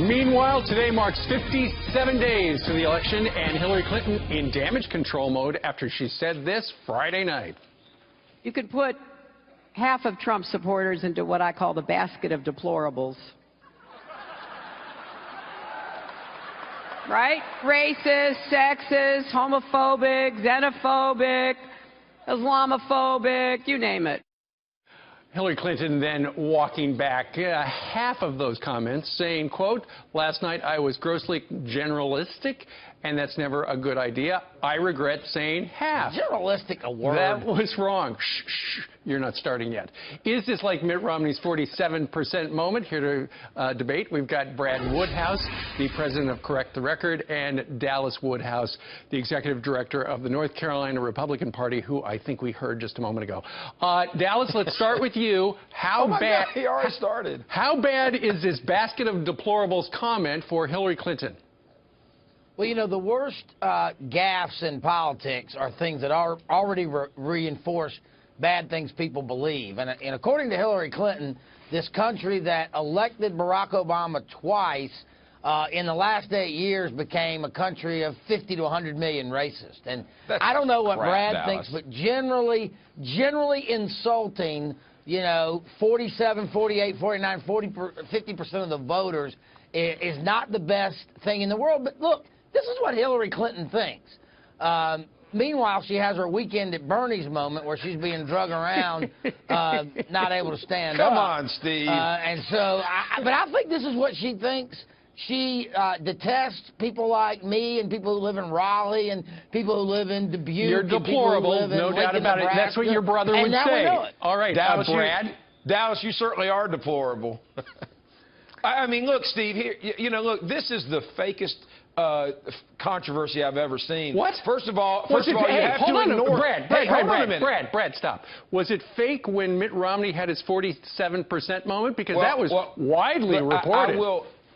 Meanwhile, today marks 57 days to the election, and Hillary Clinton in damage control mode after she said this Friday night. You could put half of Trump supporters into what I call the basket of deplorables. Right? Racist, sexist, homophobic, xenophobic, Islamophobic, you name it. Hillary Clinton then walking back half of those comments, saying, quote, "Last night I was grossly generalistic, and that's never a good idea. I regret saying half." Generalistic a word. That was wrong. Shh, shh, you're not starting yet. Is this like Mitt Romney's 47% moment? Here to debate, we've got Brad Woodhouse, the president of Correct the Record, and Dallas Woodhouse, the executive director of the North Carolina Republican Party, who I think we heard just a moment ago. Dallas, let's start with you. How bad? God, he already started. How bad is this basket of deplorables comment for Hillary Clinton? Well, you know, the worst gaffes in politics are things that are already reinforce bad things people believe. And according to Hillary Clinton, this country that elected Barack Obama twice in the last 8 years became a country of 50 to 100 million racists. And I don't know what Brad thinks, but generally insulting, you know, 47, 48, 49, 50% of the voters is not the best thing in the world. But look, this is what Hillary Clinton thinks. Meanwhile, she has her weekend at Bernie's moment where she's being drugged around, not able to stand up. Come on, Steve. And so, but I think this is what she thinks. She detests people like me and people who live in Raleigh and people who live in Dubuque. You're deplorable, no doubt about it. That's what your brother would say. All right, Dallas, Brad. Dallas, you certainly are deplorable. I mean, look, Steve, here, you know, look, this is the fakest controversy I've ever seen. What? First of all, you have to ignore... Brad, stop. Was it fake when Mitt Romney had his 47% moment? Because that was widely reported.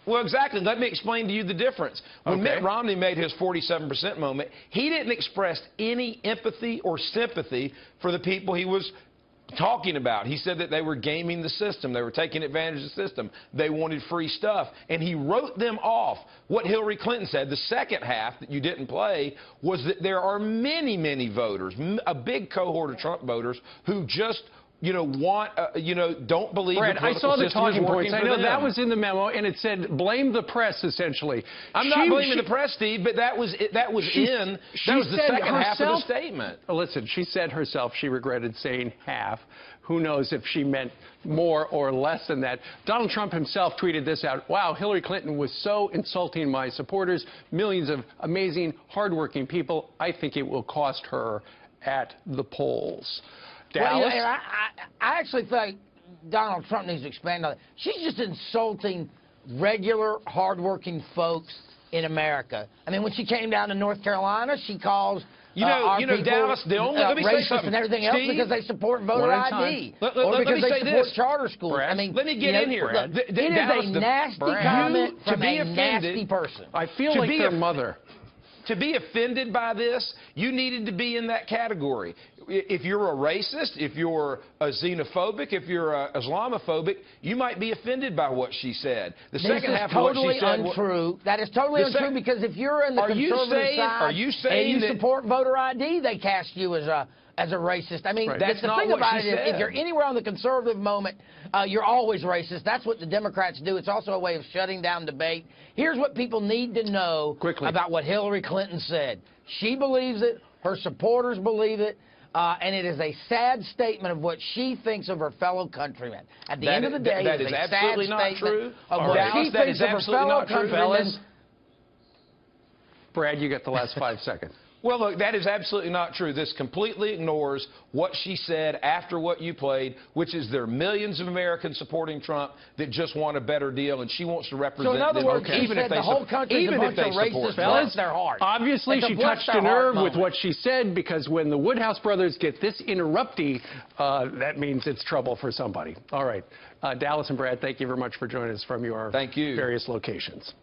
Well, exactly. Let me explain to you the difference. When Mitt Romney made his 47% moment, he didn't express any empathy or sympathy for the people he was talking about. He said that they were gaming the system. They were taking advantage of the system. They wanted free stuff. And he wrote them off. What Hillary Clinton said, the second half that you didn't play, was that there are many, many voters, a big cohort of Trump voters, who just don't believe Brad, the political I saw the talking points. I know them. that was in the memo, and it said blame the press, essentially. I'm not blaming the press, Steve, but that was the second half of the statement. Listen, she said herself she regretted saying half. Who knows if she meant more or less than that. Donald Trump himself tweeted this out. Wow, Hillary Clinton was so insulting my supporters, millions of amazing, hardworking people. I think it will cost her at the polls. Well, you know, I actually think Donald Trump needs to expand on it. She's just insulting regular, hardworking folks in America. I mean, when she came down to North Carolina, she calls our people Dallas, let me say racist something. and everything Steve, else because they support voter ID or because they support charter schools. Brad, I mean, let me get in here. Look, it is a nasty comment from a nasty person. I feel like their mother. To be offended by this, you needed to be in that category. If you're a racist, if you're a xenophobic, if you're a Islamophobic, you might be offended by what she said. The second half of what she said... Untrue. That is totally untrue because if you're in the conservative side and you support voter ID, they cast you as a racist. I mean, that's the not thing what about she it said. is if you're anywhere on the conservative moment, you're always racist. That's what the Democrats do. It's also a way of shutting down debate. Here's what people need to know about what Hillary Clinton said. She believes it. Her supporters believe it. And it is a sad statement of what she thinks of her fellow countrymen. At the end of the day, that it is is a absolutely sad not statement true. of what she thinks of her fellow countrymen. Brad, you get the last 5 seconds. Well, look, that is absolutely not true. This completely ignores what she said after what you played, which is there are millions of Americans supporting Trump that just want a better deal, and she wants to represent them. So in other words, even if the whole country is a bunch of racists, bless their heart. Obviously, she touched a nerve with what she said, because when the Woodhouse brothers get this interrupty, that means it's trouble for somebody. All right. Dallas and Brad, thank you very much for joining us from your various locations.